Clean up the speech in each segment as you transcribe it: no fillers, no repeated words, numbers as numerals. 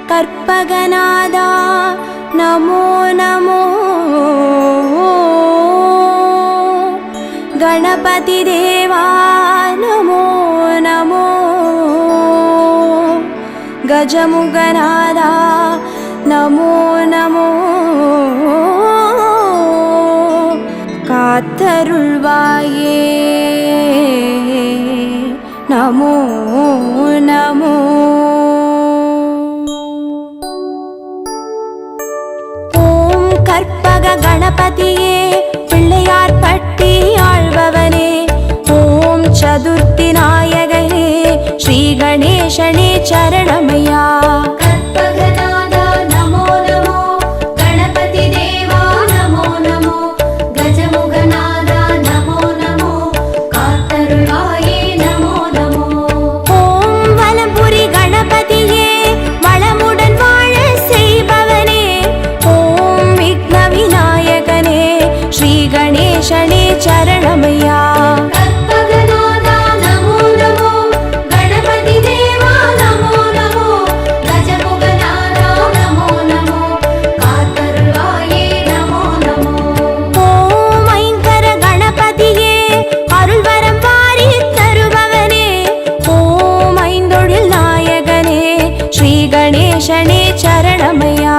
கற்பகநாதா நமோ நமோ, கணபதி தேவா நமோ நமோ, கஜமுகநாதா நமோ நமோ, காத்தருள்வாயே நமோ நமோ. ஓம் கற்பக கணபதியே பிள்ளையார் பட்டி ஆழ்பவனே, ஓம் சதுர்த்தி நாயகனே ஸ்ரீ கணேசனே சரணமையா. கற்பகநாதா நமோ நமோ, கணபதி தேவா நமோ நமோ, கஜமுகநாதா நமோ நமோ, காத்தருள்வாயே நமோ நமோ. ஓம் வலம்புரி கணபதியே வளமுடன் வாழ செய்பவனே, ஓம் விக்ன விநாயகனே ஸ்ரீ கணேசனே சரணமையா. கற்பகநாதா நமோ நமோ, கணபதி தேவா நமோ நமோ, கஜமுகநாதா நமோ நமோ, காத்தருள்வாயே நமோ நமோ. ஓம் ஐங்கர கணபதியே அருள்வரம் வாரி தருபவனே, ஓம் ஐந்தொழில் நாயகனே ஸ்ரீ கணேசனே சரணமையா.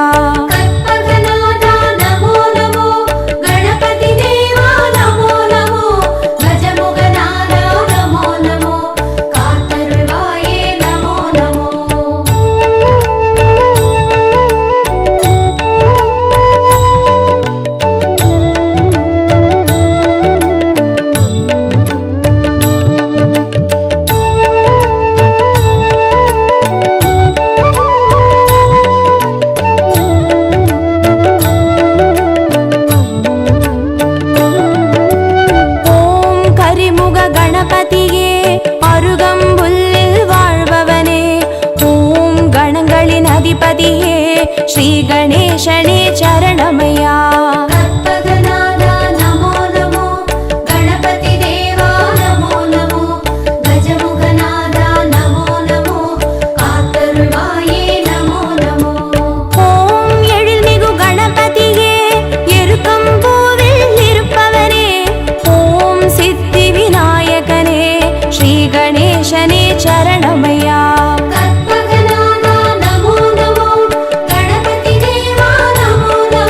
கற்பகநாதா நமோ நமோ, கணபதி தேவா நமோ நமோ, கஜமுகநாதா நமோ நமோ, காத்தருள்வாயே நமோ நமோ. ஓம் கரிமுக கணபதியே அருகம்புல்லில் வாழ்பவனே, ஓம் கணங்களின் அதிபதியே ஸ்ரீ கணேசனே சரணமையா. கற்பகநாதா நமோ நமோ, கணபதி தேவா நமோ நமோ, கஜமுகநாதா நமோ நமோ, காத்தருள்வாயே நமோ நமோ. ஓம் எழில்மிகு கணபதியே எருக்கம்பூவில் இருப்பவனே, ஓம் சித்தி விநாயகனே ஸ்ரீ கணேசனே சரணமையா. கற்பகநாதா நமோ நமோ, கணபதி தேவா நமோ நமோ,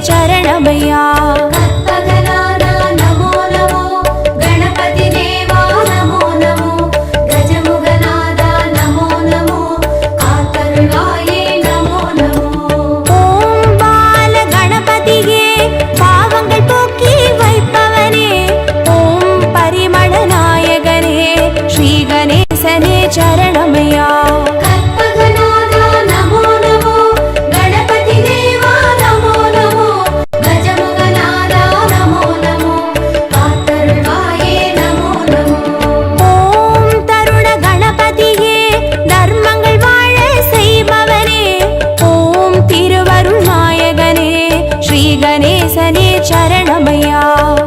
சரணமையா. கற்பகநாதா நமோ நமோ, கணபதி தேவா நமோ நமோ, கஜமுகநாதா நமோ நமோ, காத்தருள்வாயே நமோ நமோ. ஓம் பால கணபதியே பாவங்கள் போக்கி வைப்பவனே, ஓம் பரிமள நாயகனே ஸ்ரீ கணேசனே சரணமையா. கற்பகநாதா நமோ நமோ, கணபதி தேவா நமோ நமோ, கஜமுகநாதா நமோ நமோ, காத்தருள்வாயே நமோ நமோ. ஓம் தருண கணபதியே தர்மங்கள் வாழ செய்பவனே, ஓம் திருவருள் நாயகனே ஸ்ரீ கணேசனே சரணமையா.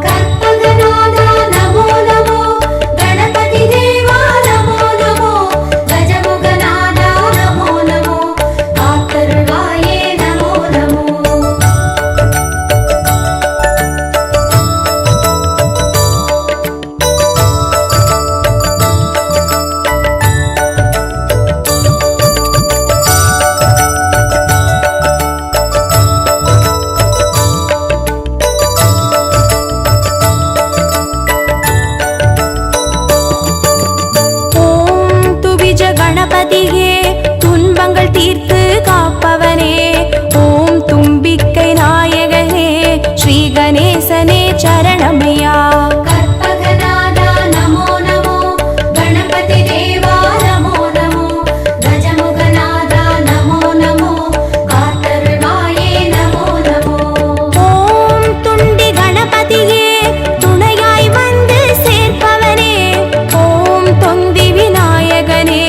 கற்பகநாதா நமோ நமோ, கணபதி தேவா நமோ நமோ, கஜமுகநாதா நமோ நமோ, காத்தருள்வாயே நமோ நமோ. ஓம் துவிஜ கணபதியே துன்பங்கள் தீர்த்து காப்பவனே, ஓம் தும்பிக்கை நாயகனே ஸ்ரீ கணேசனே சரணமையா. கற்பகநாதா நமோ நமோ, கணபதி தேவா நமோ நமோ, கஜமுகநாதா நமோ நமோ, காத்தருள்வாயே நமோ நமோ. ஓம் துண்டி கணபதியே துணையாய் வந்து சேர்ப்பவனே, ஓம் தொந்தி விநாயகனே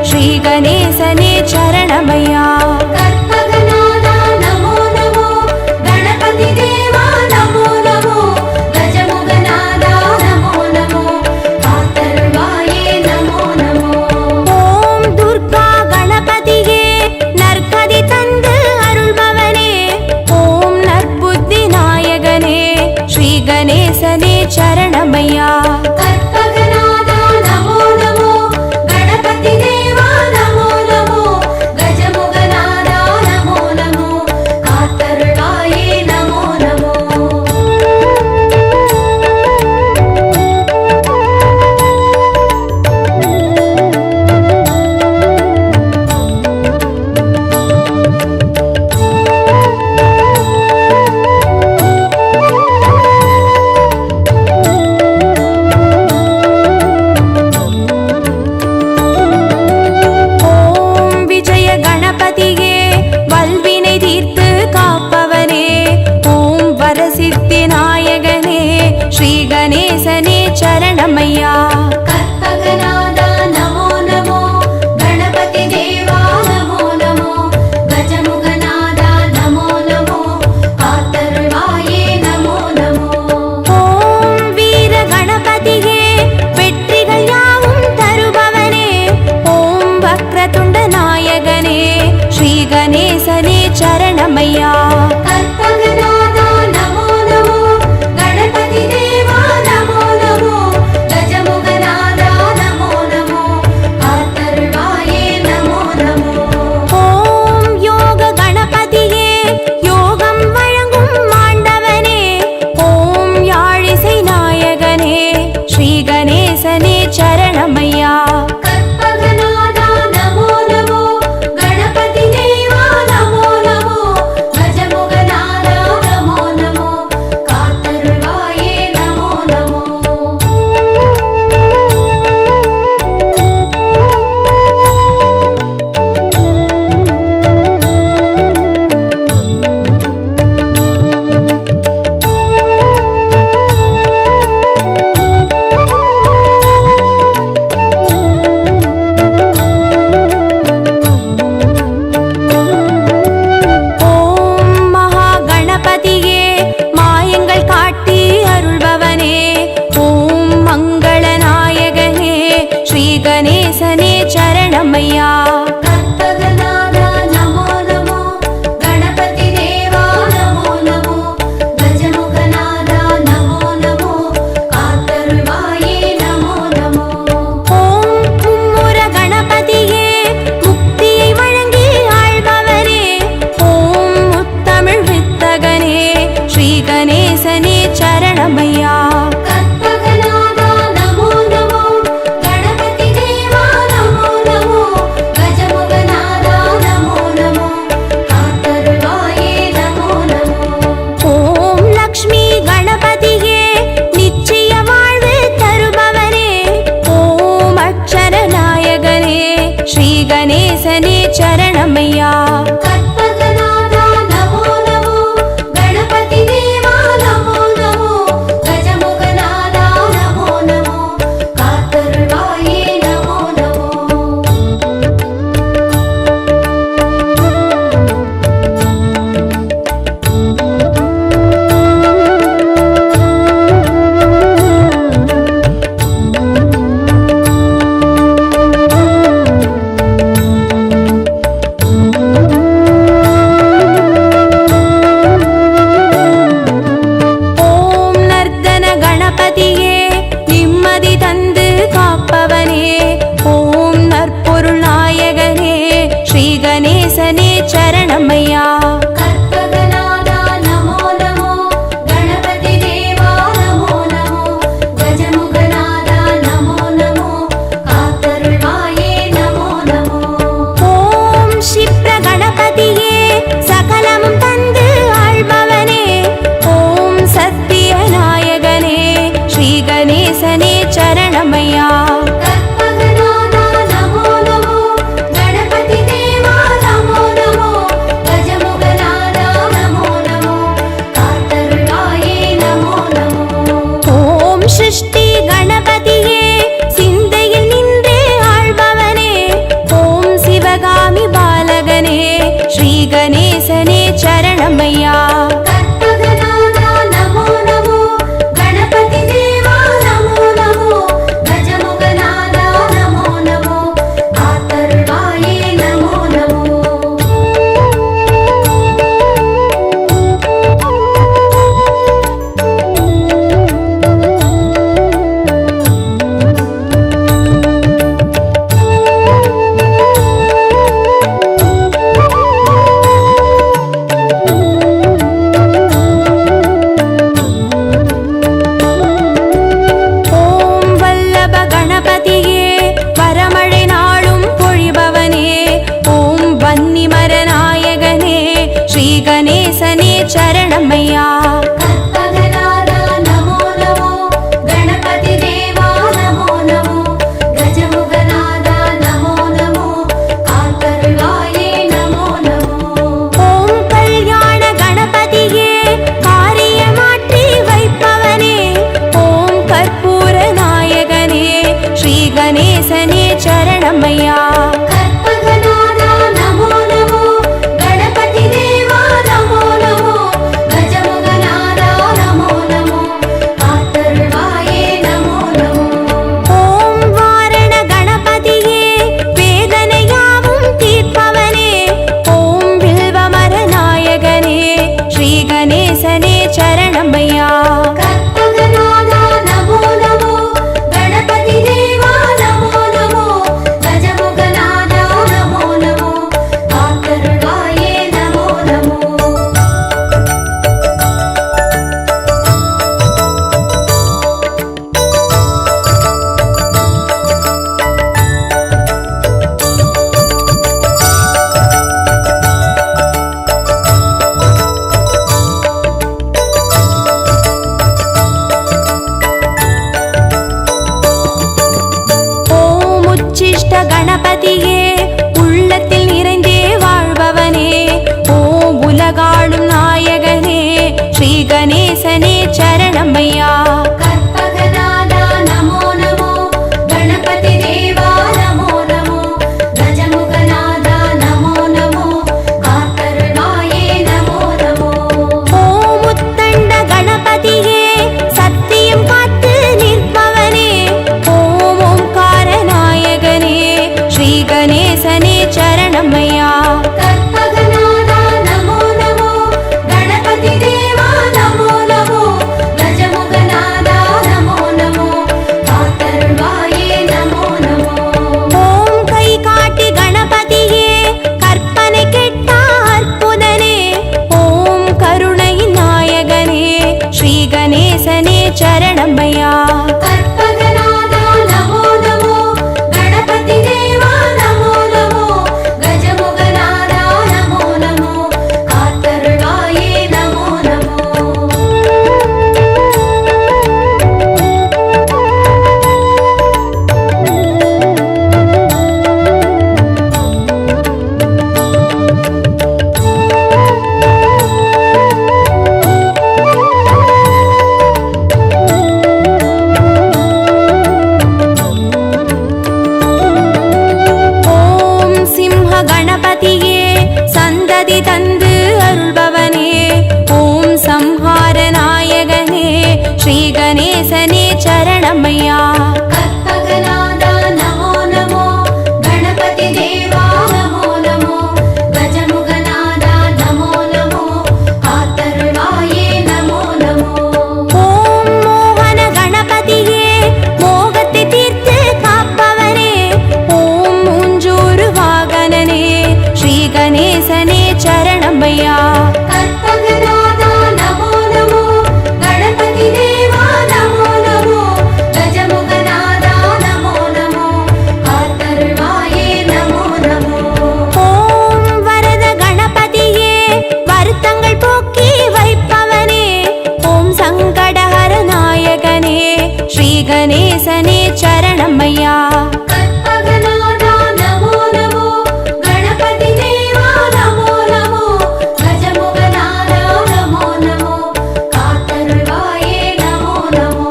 ஸ்ரீ கணேசனே சரணமையா. கற்பகநாதா நமோ நமோ, கணபதி தேவா நமோ நமோ, கஜமுகநாதா நமோ நமோ, காத்தருள்வாயே நமோ நமோ. ஓம் துர்கா கணபதியே நற்கதி தந்து அருள்பவனே, ஓம் நற்புத்தி நாயகனே ஸ்ரீ கணேசனே சரணமையா. கற்பகநாதா நமோ நமோ, கணபதி தேவா நமோ நமோ, கஜமுகநாதா நமோ நமோ, காத்தருள்வாயே நமோ நமோ. ஓம் விஜய கணபதியே வல்வினை தீர்த்து காப்பவனே, ஓம் வரசித்தி நாயகனே ஸ்ரீ கணேசனே சரணமையா. கற்பகநாதா நமோ நமோ, கணபதி தேவா நமோ நமோ, கஜமுகநாதா நமோ நமோ, காத்தருள்வாயே நமோ நமோ. ஓம் வீர கணபதியே வெற்றிகள் யாவும் தருபவனே, ஓம் வக்ரதுண்ட நாயகனே ஸ்ரீ கணேசனே சரணமையா. கற்பகநாதா நமோ நமோ, கணபதி தேவா நமோ நமோ, கஜமுகநாதா கணேசனே சரணமையா. கற்பகநாதா நமோ நமோ, கணபதி தேவா நமோ நமோ, கஜமுகநாதா நமோ நமோ, காத்தருள்வாயே நமோ நமோ. ஓம் சிருஷ்டி கணபதியே, சிந்தையில் நின்றே ஆள்பவனே, ஓம் சிவகாமி பாலகனே, ஸ்ரீ கணேசனே சரணமையா. கற்பகநாதா நமோ நமோ, கணபதி தேவா நமோ நமோ, கஜமுகநாதா நமோ நமோ, காத்தருள்வாயே நமோ நமோ. ஓம் வல்லப கணபதியே, வரமழை நாளும் பொழிபவனே, ஓம் வன்னிமர நாயகனே, ஸ்ரீ கணேசனே சரணமையா. கற்பகநாதா நமோ நமோ, கணபதி தேவா நமோ நமோ, கஜமுகநாதா நமோ நமோ, காத்தருள்வாயே நமோ நமோ. ஓம் கல்யாண கணபதியே, காரியமாற்றி வைப்பவனே, ஓம் கற்பூர நாயகனே, ஸ்ரீ கணேசனே சரணமையா. கற்பகநாதா நமோ நமோ, கணபதி தேவா நமோ நமோ, கஜமுகநாதா நமோ நமோ, காத்தருள்வாயே நமோ நமோ. ஓம் வாரண கணபதியே, வேதனையாவும் தீர்ப்பவனே, ஓம் வில்வமர நாயகனே, ஸ்ரீ கணேசனே சரணமையா. கற்பகநாதா நமோ நமோ, கணபதி தேவா நமோ நமோ, கஜமுகநாதா நமோ நமோ, காத்தருள்வாயே நமோ நமோ. ஓம் உச்சிஷ்ட கணபதியே, உள்ளத்தில் நிறைந்தே வாழ்பவனே, ஓம் உலகாளும் நாயகனே, ஸ்ரீ கணேசனே சரணமையா. கற்பகநாதா நமோ நமோ, கணபதி தேவா நமோ நமோ, கஜமுகநாதா நமோ நமோ, காத்தருள்வாயே நமோ நமோ. ஓம் உத்தண்ட கணபதியே, சத்தியம் காத்து நிற்பவனே, ஓம் ஓம்கார நாயகனே, ஸ்ரீ கணேசனே சரணமையா. கற்பகநாதா நமோ நமோ, கணபதி தேவா நமோ நமோ, கஜமுகநாதா நமோ நமோ, காத்தருள்வாயே நமோ நமோ. ஓம் கை காட்டி கணபதியே, கற்பனை கெட்ட அற்புதனே, ஓம் கருணை நாயகனே, ஸ்ரீ கணேசனே சரணமையா. கற்பகநாதா நமோ நமோ, கணபதி தேவா நமோ நமோ, கஜமுகநாதா நமோ நமோ, காத்தருள்வாயே நமோ நமோ. ஓம் சிம்ஹ கணபதியே, சந்ததி தந்து அருள்பவனே, ஓம் சம்ஹார நாயகனே, ஸ்ரீ கணேசனே சரணமையா. கற்பகநாதா நமோ நமோ, கணபதி தேவா நமோ நமோ, கஜமுகநாதா நமோ நமோ, காத்தருள்வாயே நமோ நமோ. ஓம் மோகன கணபதியே, மோகத்தை தீர்த்து காப்பவனே, ஓம் மூஞ்சூறு வாகனனே, ஸ்ரீ கணேசனே சரணமையா. கற்பகநாதா நமோ நமோ, கணபதி தேவா நமோ நமோ, கஜமுகநாதா கணேசனே சரணம் ஐயா. கற்பகநாதா நமோ நமோ, கணபதி தேவா நமோ நமோ, கஜமுகநாதா நமோ நமோ, காத்தருள்வாயே நமோ நமோ.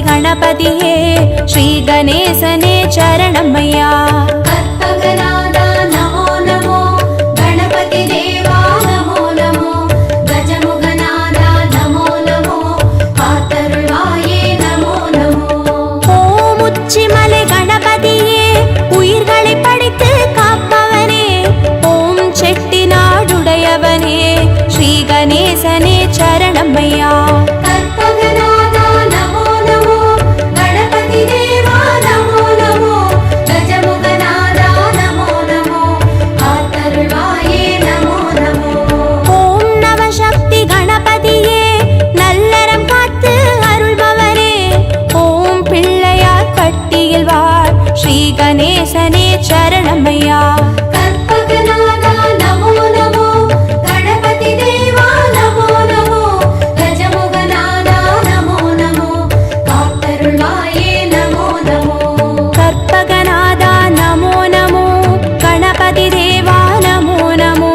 गणपतिये श्री गणेशने चरणमय्या कற்பகநாத நமோ நமோ गणपति देवा நமோ நமோ गजमुखநாத நமோ நமோ காத்தருள்வாயே நமோ நமோ ஓம் உச்சிமலை கணபதியே உயிர்களை படைத்து காப்பவனே ஓம் செட்டிநாடுடையவனே ஸ்ரீ கணேசனே சரணமய்யா கற்பகநாத நமோ நமோ गणपति देवा நமோ நமோ गजमुखநாத நமோ நமோ காத்தருள்வாயே நமோ நமோ ஓம் நவசக்தி கணபதியே நல்லறம் காத்து அருள்பவரே ஓம் பிள்ளையார் பட்டியில் வாழ் ஸ்ரீ கணேசனே சரணமய்யா கற்பகநாத நமோ நமோ गणपति देवा நமோ நமோ गजमुखநாத நமோ நமோ காத்தருள்வாயே நமோ நமோ கற்பகநாதா நமோ நமோ கணபதி தேவா நமோ நமோ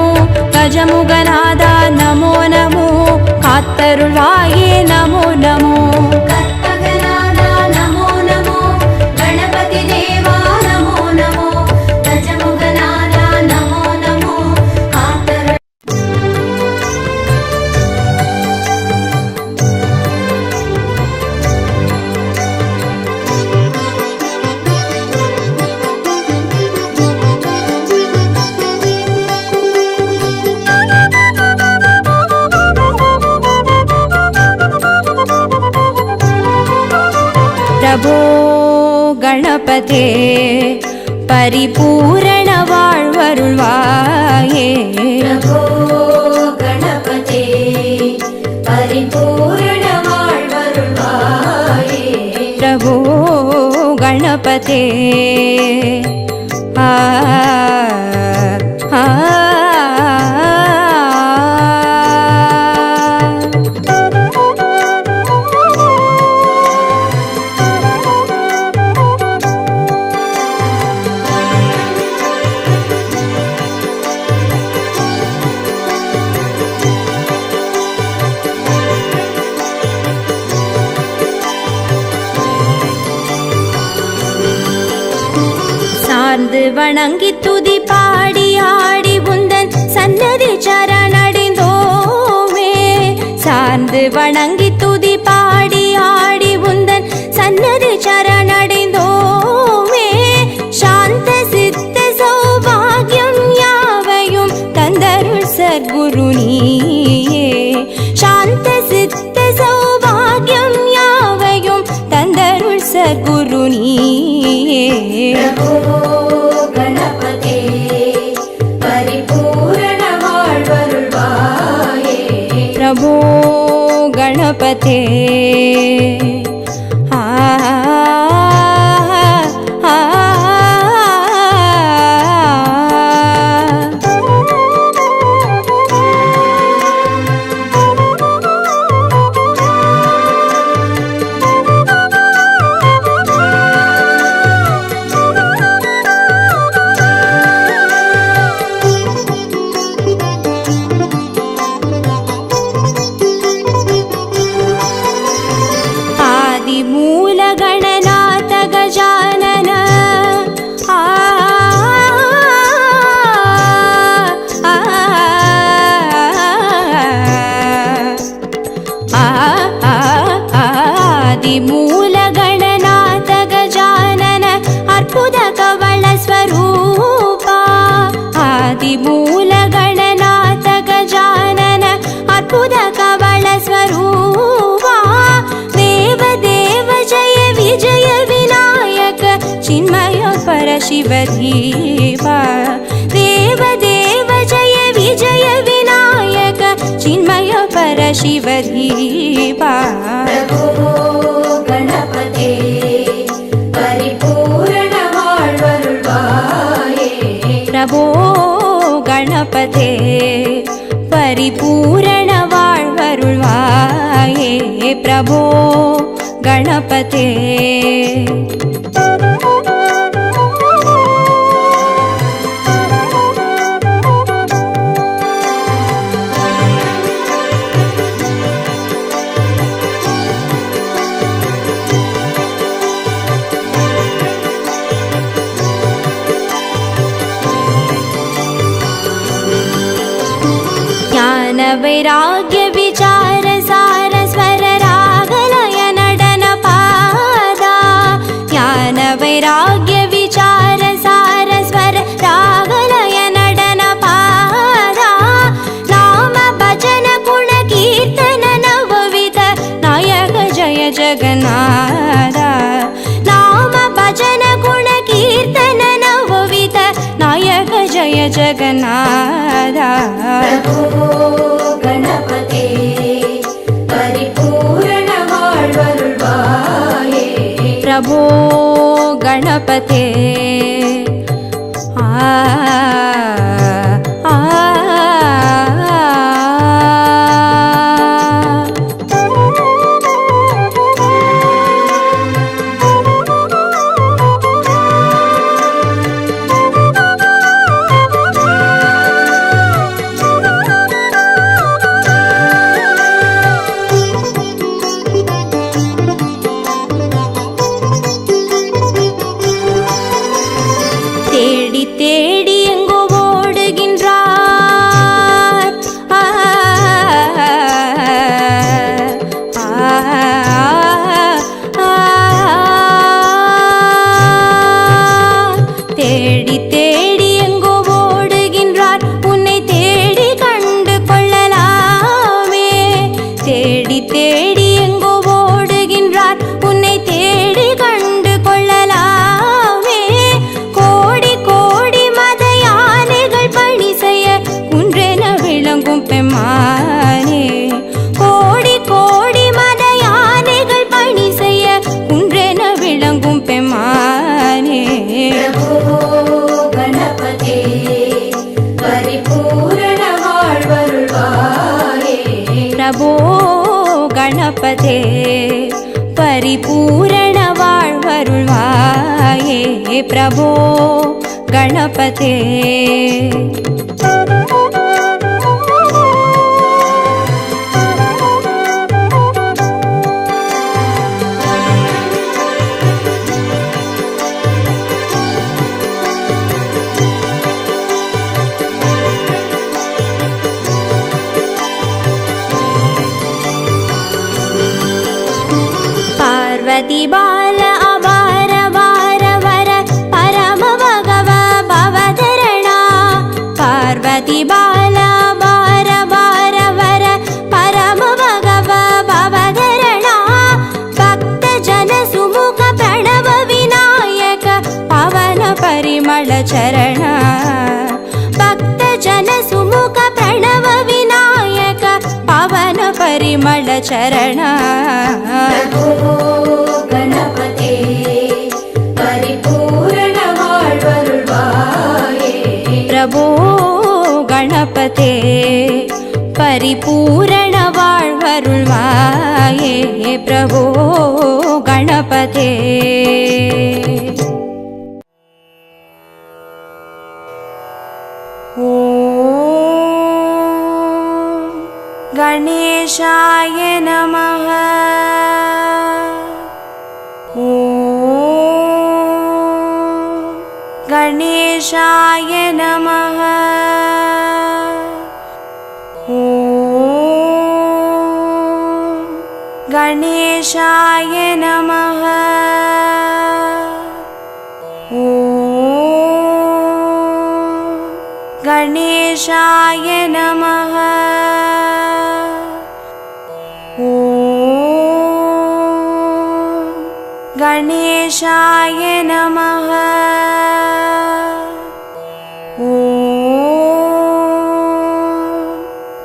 கஜமுகநாதா நமோ நமோ காத்தருள்வாயே நமோ நமோ கற்பகநாத நமோ நமோ गणपति देवा நமோ நமோ गजमुखநாத நமோ நமோ காத்தருள் பிரபோ கணபதே பரிபூரண வாழ்வருள்வாயே பிரபோ गणपते பரிபூரண வாழ்வருள்வாயே பிரபோ கணபதே ஆ ஆ சார்ந்து வணங்கி துதி பாடி ஆடி உந்தன் சன்னதி சரணடைந்தோமே சார்ந்து வணங்கி துதி பாடி ஆடி உந்தன் சன்னதி சரணடைந்தோமே சாந்த சித்த சௌபாகியம் யாவையும் தந்தருள் சத்குரு நீயே சாந்த சித்த சௌபாகியம் யாவையும் தந்தருள் சத்குரு நீயே பிரபோ गणपते பரிபூரண வாழ்வருள்வாயே प्रभो गणपते आ आ आदिमूल गणनाथ गजानन आ आदिमूल गणनाथ गजानन अर्पुद कवल स्वरूपा आदिमूल गणनाथ गजानन अर्पुद कवल स्वरूपा देव देव जय विजय विनायक चिन्मय परशिव धीवा देव देव जय विजय विनायक चिन्मय परशिव धीवा பிரபோ गणपते பரிபூரண வாழ்வருள்வாயே प्रभो गणपते परिपूर्ण வாழ்வருள்வாயே प्रभो गणपते वैराग्य विचार सार स्वर रागलय नडन पादा ज्ञान वैराग्य विचार सार स्वर रागलय नडन पादा नाम भजन गुण कीर्तन नवविध नायक जय जगन्नाथ नाम भजन गुण कीर्तन नवविध नायक जय जगन्नाथ प्रभो गणपते परिपूर्ण வாழ்வருள்வாயே प्रभो गणपते தேடி தேடி எங்கோ ஓடுகின்றார் தேடி தேடி எங்கோ ஓடுகின்றார் உன்னை தேடி கண்டு கொள்ளலாமே தேடி தேடி எங்கோ ஓடுகின்றார் உன்னை தேடி கண்டு கொள்ளலாமே கோடி கோடி மத யானைகள் பணி செய்ய குன்றென விளங்கும் பெம்மானே கோடி கோடி மத யானைகள் பணி செய்ய குன்றென விளங்கும் பெம்மானே प्रभो गणपते परिपूर्ण வாழ்வருள்வாயே प्रभो गणपते परिपूर्ण வாழ்வருள்வாயே प्रभो गणपते पार्वती बाल अवार वार वर परम भगव भवधरणा पार्वती बाल अवार वार वर परम भगव भवधरणा भक्त जन सुमुख प्रणव विनायक पवन परिमल चरण भक्त जन सुमुख प्रणव विनायक पवन परिमल चरण प्रभो गणपते परिपूर्ण வாழ்வருள்வாயே प्रभो गणपते परिपूर्ण வாழ்வருள்வாயே प्रभो गणपते गणेशाय नमः गणेशाय नमः गणेशाय नमः गणेशाय नमः गणेशाय नमः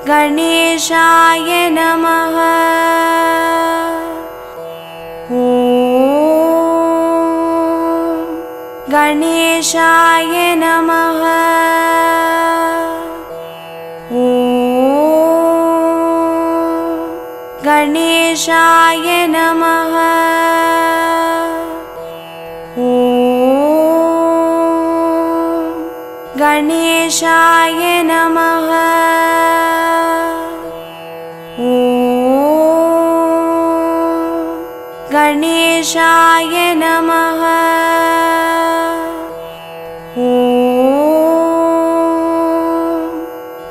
गणेशाय नमः गणेशाय नमः गणेशाय नमः गणेशाय नमः गणेशाय नमः